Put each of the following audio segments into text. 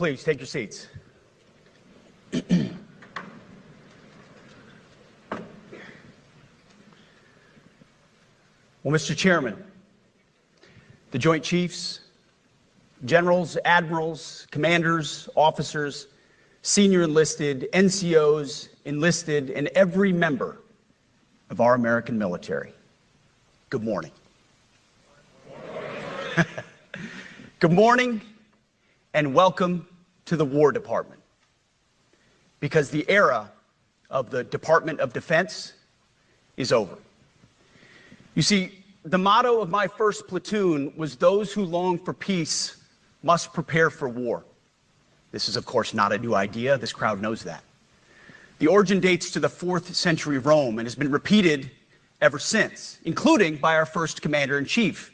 Please take your seats. Well, Mr. Chairman, the Joint Chiefs, generals, admirals, commanders, officers, senior enlisted, NCOs, enlisted, and every member of our American military, good morning. Good morning and welcome to the War Department, because the era of the Department of Defense is over. You see, the motto of my first platoon was, "Those who long for peace must prepare for war." This is, of course, not a new idea. This crowd knows that. The origin dates to the 4th century Rome and has been repeated ever since, including by our first commander-in-chief,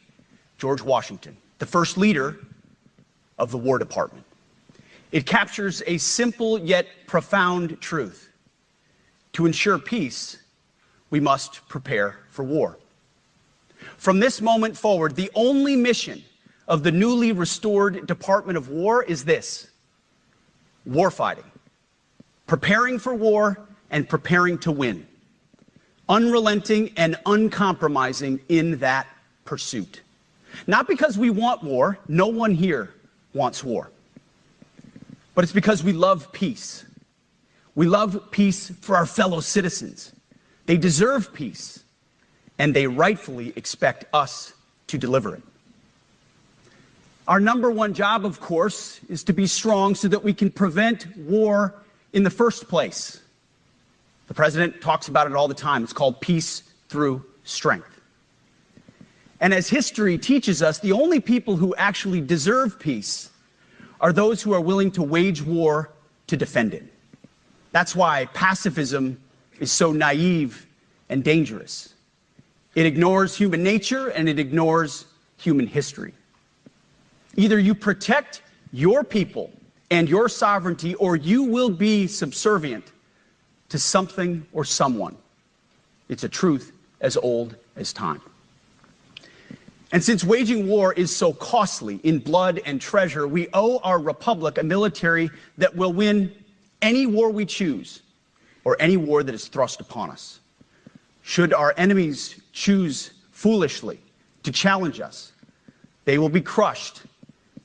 George Washington, the first leader of the War Department. It captures a simple yet profound truth. To ensure peace, we must prepare for war. From this moment forward, the only mission of the newly restored Department of War is this: warfighting, preparing for war and preparing to win, unrelenting and uncompromising in that pursuit. Not because we want war, no one here wants war, but it's because we love peace. We love peace for our fellow citizens. They deserve peace, and they rightfully expect us to deliver it. Our number one job, of course, is to be strong so that we can prevent war in the first place. The president talks about it all the time. It's called peace through strength. And as history teaches us, the only people who actually deserve peace are those who are willing to wage war to defend it. That's why pacifism is so naive and dangerous. It ignores human nature and it ignores human history. Either you protect your people and your sovereignty, or you will be subservient to something or someone. It's a truth as old as time. And since waging war is so costly in blood and treasure, we owe our republic a military that will win any war we choose, or any war that is thrust upon us. Should our enemies choose foolishly to challenge us, they will be crushed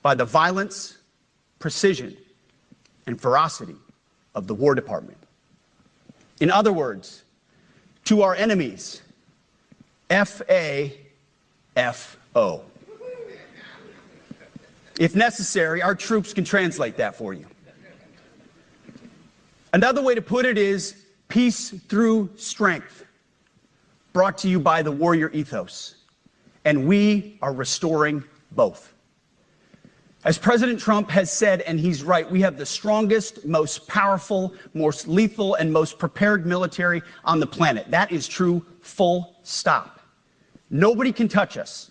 by the violence, precision, and ferocity of the War Department. In other words, to our enemies, F-A-F-O. If necessary, our troops can translate that for you. Another way to put it is peace through strength, brought to you by the warrior ethos. And we are restoring both. As President Trump has said, and he's right, we have the strongest, most powerful, most lethal, and most prepared military on the planet. That is true, full stop. Nobody can touch us.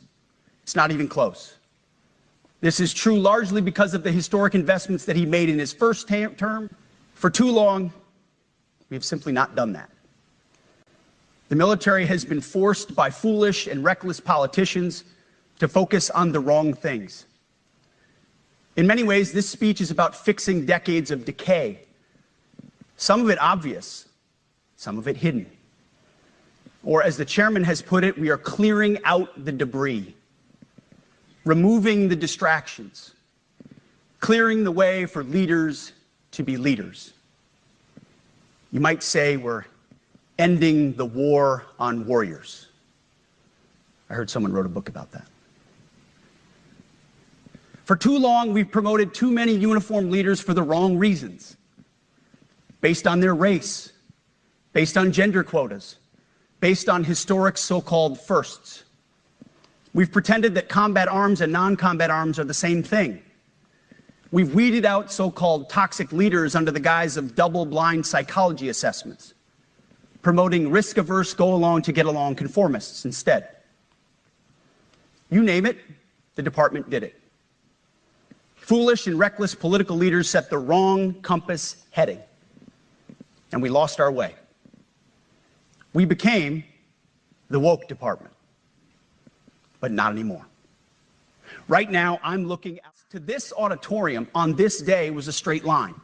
It's not even close. This is true largely because of the historic investments that he made in his first term. For too long, we have simply not done that. The military has been forced by foolish and reckless politicians to focus on the wrong things. In many ways, this speech is about fixing decades of decay. Some of it obvious, some of it hidden. Or as the chairman has put it, we are clearing out the debris, removing the distractions, clearing the way for leaders to be leaders. You might say we're ending the war on warriors. I heard someone wrote a book about that. For too long, we've promoted too many uniformed leaders for the wrong reasons, based on their race, based on gender quotas, based on historic so-called firsts. We've pretended that combat arms and non-combat arms are the same thing. We've weeded out so-called toxic leaders under the guise of double-blind psychology assessments, promoting risk-averse, go-along-to-get-along conformists instead. You name it, the department did it. Foolish and reckless political leaders set the wrong compass heading, and we lost our way. We became the woke department, but not anymore. Right now, I'm looking at to this auditorium on this day was a straight line,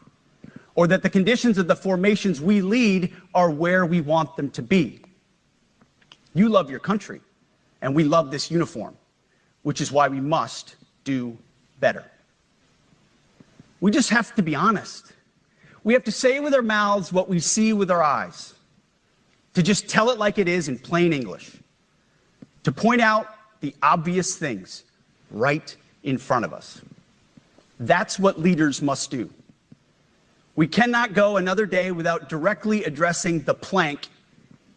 or that the conditions of the formations we lead are where we want them to be. You love your country, and we love this uniform, which is why we must do better. We just have to be honest. We have to say with our mouths what we see with our eyes, to just tell it like it is in plain English, to point out the obvious things right in front of us. That's what leaders must do. We cannot go another day without directly addressing the plank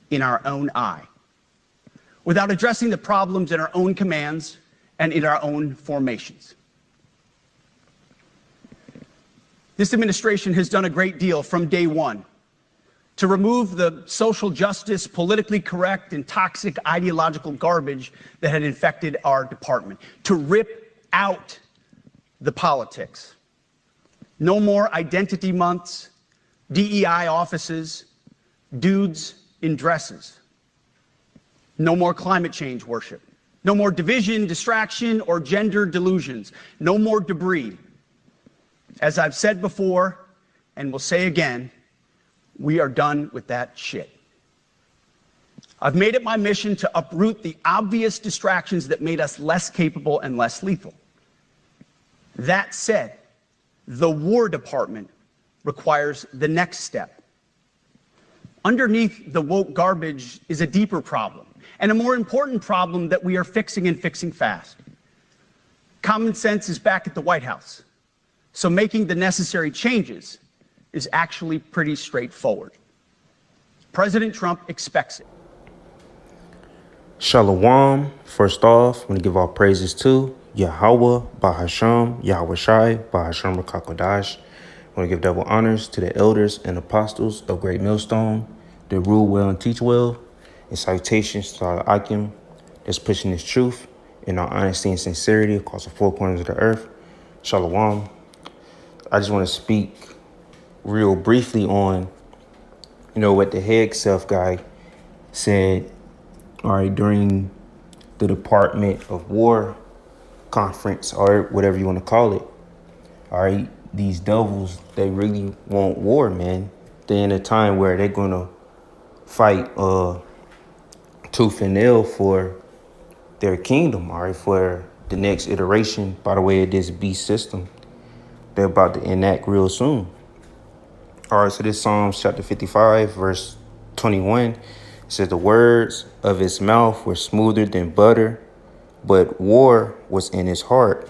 in our own eye, without addressing the problems in our own commands and in our own formations. This administration has done a great deal from day one to remove the social justice, politically correct, and toxic ideological garbage that had infected our department, to rip out the politics. No more identity months, DEI offices, dudes in dresses. No more climate change worship. No more division, distraction, or gender delusions. No more debris. As I've said before, and will say again, we are done with that shit. I've made it my mission to uproot the obvious distractions that made us less capable and less lethal. That said, the War Department requires the next step. Underneath the woke garbage is a deeper problem, and a more important problem that we are fixing and fixing fast. Common sense is back at the White House, so making the necessary changes is actually pretty straightforward. President Trump expects it. Shalom. First off, I want to give all praises to Yahweh, Bahasham, Yahweh Shai, Bahasham Rakakodash. I want to give double honors to the elders and apostles of Great Millstone that rule well and teach well, and salutations to our Akim that's pushing this truth in our honesty and sincerity across the four corners of the earth. Shalom. I just want to speak real briefly on, what the head self guy said, during the Department of War conference, or whatever you want to call it. These devils, they really want war, man. They're in a time where they're going to fight tooth and nail for their kingdom, for the next iteration, by the way, of this beast system they're about to enact real soon. So this Psalms chapter 55, verse 21, it says, the words of his mouth were smoother than butter, but war was in his heart.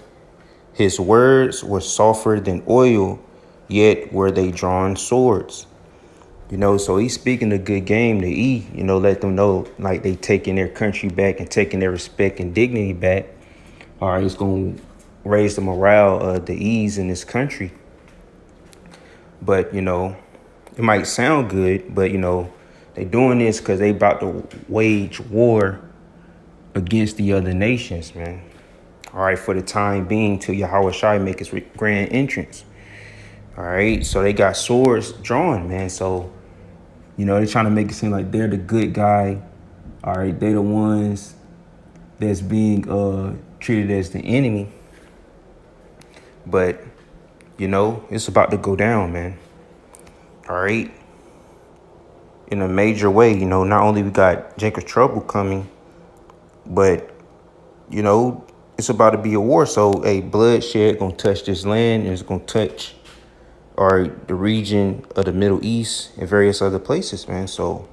His words were softer than oil, yet were they drawn swords. So he's speaking a good game to E, let them know like they taking their country back and taking their respect and dignity back. It's going to raise the morale of the E's in this country. But, it might sound good, but, they doing this because they about to wage war against the other nations, man. For the time being, till Yahweh Shai make his grand entrance. So they got swords drawn, man. So, they're trying to make it seem like they're the good guy. They're the ones that's being treated as the enemy. But, it's about to go down, man. In a major way, not only we got Jacob's trouble coming, but, it's about to be a war. So bloodshed going to touch this land, and it's going to touch the region of the Middle East and various other places, man. So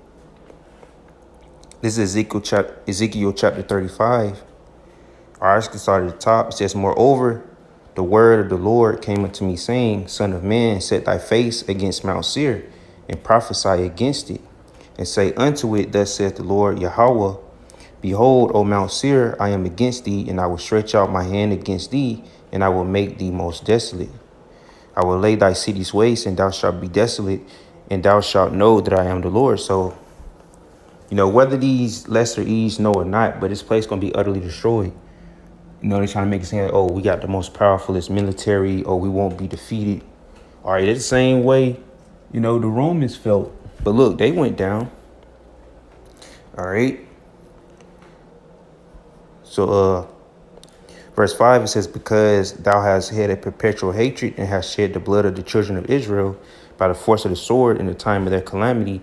this is Ezekiel chapter 35. Let's get started at the top. It says, moreover, the word of the Lord came unto me, saying, Son of man, set thy face against Mount Seir, and prophesy against it, and say unto it, thus saith the Lord Yahweh, behold, O Mount Seir, I am against thee, and I will stretch out my hand against thee, and I will make thee most desolate. I will lay thy cities waste, and thou shalt be desolate, and thou shalt know that I am the Lord. So, whether these lesser E's know or not, but this place going to be utterly destroyed. They're trying to make it seem like, we got the most powerfulest military, or we won't be defeated. It's the same way, the Romans felt. But look, they went down. So, Verse 5, it says, because thou hast had a perpetual hatred and hast shed the blood of the children of Israel by the force of the sword in the time of their calamity,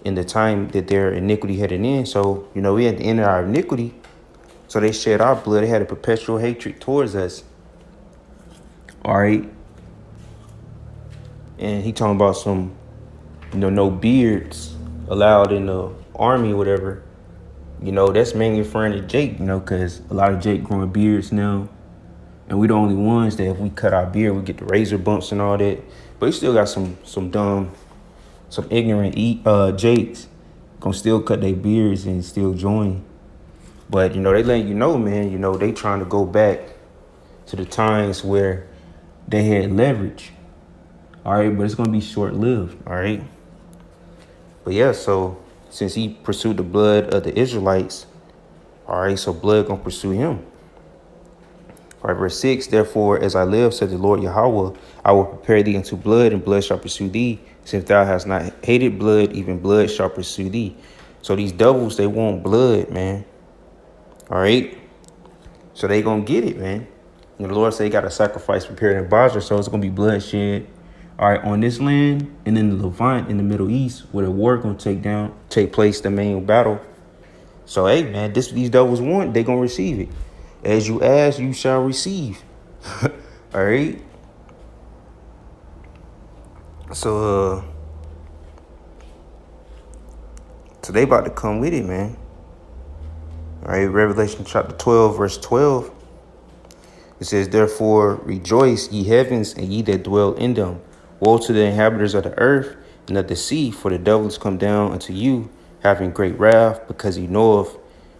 in the time that their iniquity had an end. So, we had the end of our iniquity. So they shed our blood. They had a perpetual hatred towards us. All right. And he talking about some, no beards allowed in the army or whatever. That's mainly referring to Jake, because a lot of Jake growing beards now. And we the only ones that if we cut our beard, we get the razor bumps and all that. But you still got some dumb, some ignorant Jakes gonna still cut their beards and still join. But, they letting man, they trying to go back to the times where they had leverage. All right, but it's going to be short-lived, all right? But, yeah, so since he pursued the blood of the Israelites, all right, so blood going to pursue him. All right, verse 6, therefore, as I live, said the Lord Yahweh, I will prepare thee unto blood, and blood shall pursue thee. Since thou hast not hated blood, even blood shall pursue thee. So these devils, they want blood, man. All right, so they gonna get it, man. The Lord say he got a sacrifice prepared in Basra, so it's gonna be bloodshed. All right, on this land and in the Levant in the Middle East, where the war gonna take place, the main battle. So hey, man, these devils want, they gonna receive it. As you ask, you shall receive. All right. So they about to come with it, man. All right, Revelation chapter 12, verse 12. It says, therefore, rejoice, ye heavens, and ye that dwell in them. Woe to the inhabitants of the earth and of the sea, for the devil is come down unto you, having great wrath, because he knoweth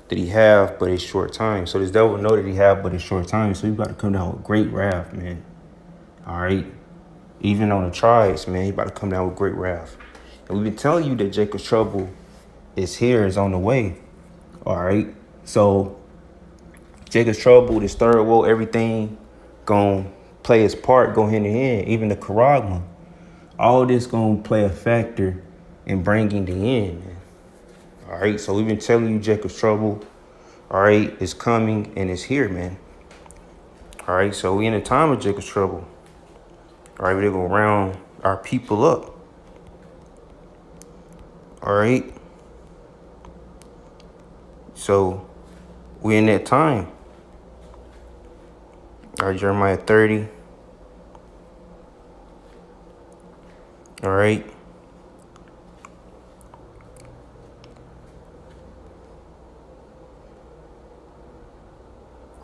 that he have but a short time. So this devil know that he have but a short time. So he about to come down with great wrath, man. All right. Even on the tribes, man, he about to come down with great wrath. And we've been telling you that Jacob's trouble is here, is on the way. All right. So Jacob's trouble, this third woe, everything gonna play its part, go hand in hand. Even the charagma, all this gonna play a factor in bringing the end, man. All right, so we've been telling you Jacob's trouble, all right, is coming and it's here, man. All right, so we in a time of Jacob's trouble. All right, we're gonna round our people up. All right, so we're in that time. All right, Jeremiah 30. All right.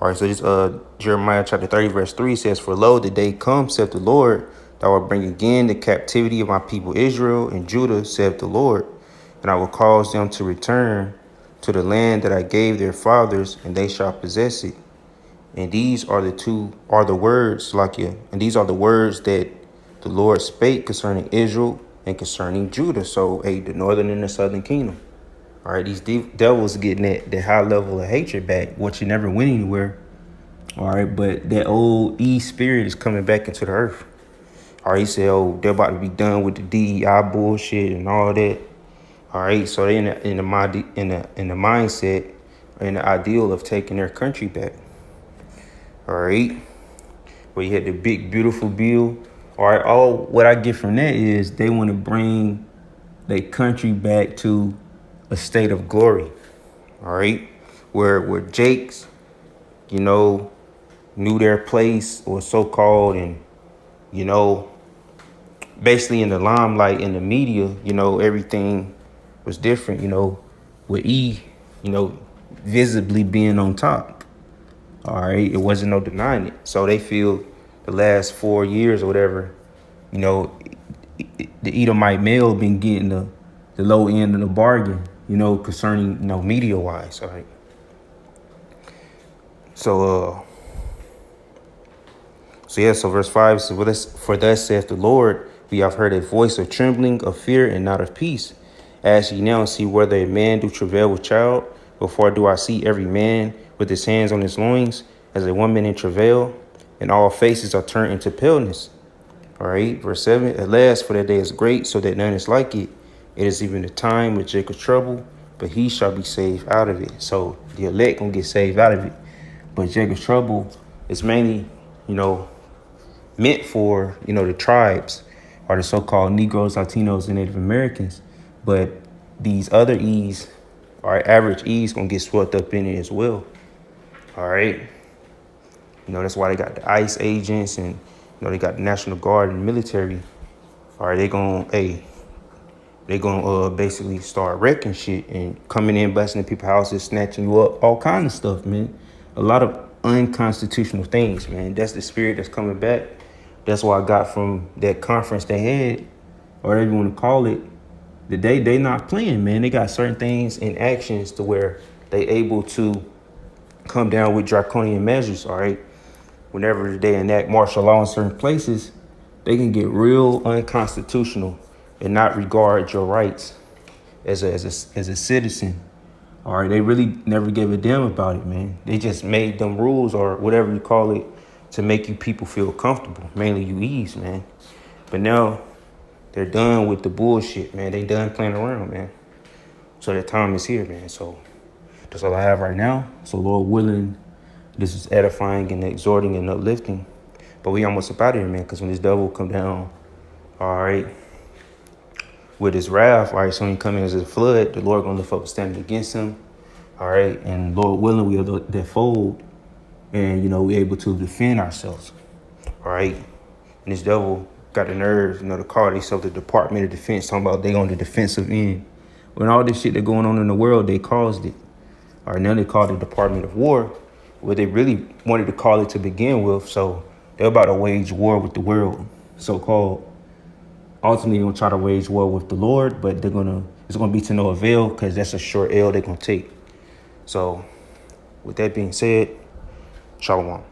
All right, so this Jeremiah chapter 30, verse 3 says, for lo, the day comes, saith the Lord, thou wilt bring again the captivity of my people Israel and Judah, saith the Lord, and I will cause them to return to the land that I gave their fathers, and they shall possess it. And these are the words, Lakia, and these are the words that the Lord spake concerning Israel and concerning Judah. So, the northern and the southern kingdom. All right, these devils getting that high level of hatred back, which you never went anywhere. All right, but that old E spirit is coming back into the earth. All right, he said, they're about to be done with the DEI bullshit and all that. All right, so they in the mindset and the ideal of taking their country back. All right, where you had the big, beautiful bill. All right, what I get from that is they want to bring their country back to a state of glory. All right, where Jakes, knew their place or so-called, and basically in the limelight in the media, everything was different. With E, visibly being on top. All right, it wasn't no denying it. So they feel the last 4 years or whatever, the Edomite male been getting the low end of the bargain, concerning, media wise. All right. So verse 5 says, for thus saith the Lord, we have heard a voice of trembling, of fear, and not of peace. Ask ye now and see whether a man do travail with child, before do I see every man with his hands on his loins, as a woman in travail, and all faces are turned into paleness. All right, verse 7, at last, for that day is great, so that none is like it. It is even the time with Jacob's trouble, but he shall be saved out of it. So the elect gonna get saved out of it. But Jacob's Trouble is mainly, you know, meant for, you know, the tribes or the so-called Negroes, Latinos, and Native Americans. But these other E's, our average E's, gonna get swept up in it as well. All right. You know, that's why they got the ICE agents and, you know, they got the National Guard and the military. All right, they gonna basically start wrecking shit and coming in, busting in people's houses, snatching you up, all kind of stuff, man. A lot of unconstitutional things, man. That's the spirit that's coming back. That's what I got from that conference they had, or whatever you want to call it. They not playing, man. They got certain things and actions to where they able to come down with draconian measures, all right? Whenever they enact martial law in certain places, they can get real unconstitutional and not regard your rights as a citizen. All right, they really never gave a damn about it, man. They just made them rules or whatever you call it to make you people feel comfortable, mainly you E's, man. But now they're done with the bullshit, man. They done playing around, man. So their time is here, man. So that's all I have right now. So Lord willing, this is edifying and exhorting and uplifting. But we almost up out of here, man, because when this devil come down, all right, with his wrath, all right, so when he come in as a flood, the Lord gonna lift up a standing against him, all right, and Lord willing, we'll that fold, and, you know, we're able to defend ourselves, all right. And this devil got the nerves, you know, to call themselves the Department of Defense, talking about they on the defensive end. When all this shit that going on in the world, they caused it. All right, now they call it the Department of War, what they really wanted to call it to begin with. So they're about to wage war with the world, so-called. Ultimately, they're gonna try to wage war with the Lord, but it's gonna be to no avail because that's a short L they're gonna take. So with that being said, shalom.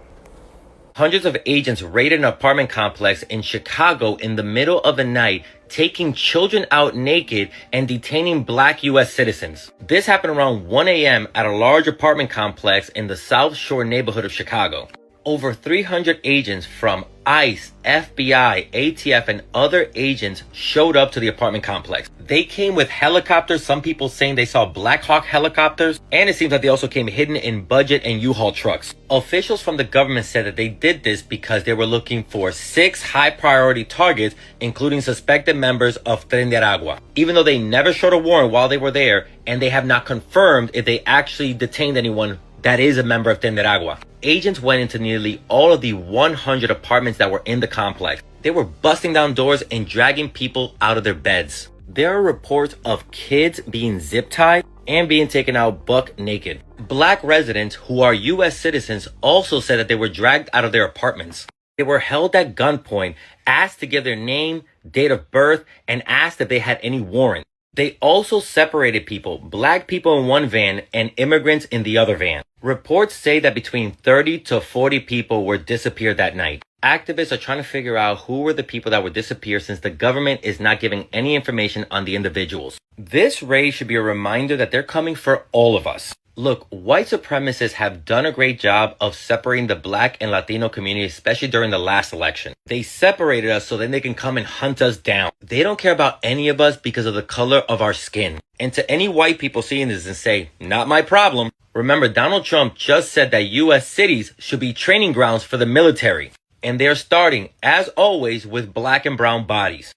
Hundreds of agents raided an apartment complex in Chicago in the middle of the night, taking children out naked and detaining black U.S. citizens. This happened around 1 a.m. at a large apartment complex in the South Shore neighborhood of Chicago. Over 300 agents from ICE, FBI, ATF, and other agents showed up to the apartment complex. They came with helicopters, some people saying they saw Black Hawk helicopters, and it seems like they also came hidden in budget and U-Haul trucks. Officials from the government said that they did this because they were looking for 6 high-priority targets, including suspected members of Tren de Aragua, even though they never showed a warrant while they were there, and they have not confirmed if they actually detained anyone that is a member of Tren de Aragua. Agents went into nearly all of the 100 apartments that were in the complex. They were busting down doors and dragging people out of their beds. There are reports of kids being zip-tied and being taken out buck naked. Black residents who are U.S. citizens also said that they were dragged out of their apartments. They were held at gunpoint, asked to give their name, date of birth, and asked if they had any warrant. They also separated people, black people in one van and immigrants in the other van. Reports say that between 30 to 40 people were disappeared that night. Activists are trying to figure out who were the people that were disappeared since the government is not giving any information on the individuals. This raid should be a reminder that they're coming for all of us. Look, white supremacists have done a great job of separating the black and Latino community, especially during the last election. They separated us so then they can come and hunt us down. They don't care about any of us because of the color of our skin. And to any white people seeing this and say, not my problem, remember Donald Trump just said that U.S. cities should be training grounds for the military. And they're starting, as always, with black and brown bodies.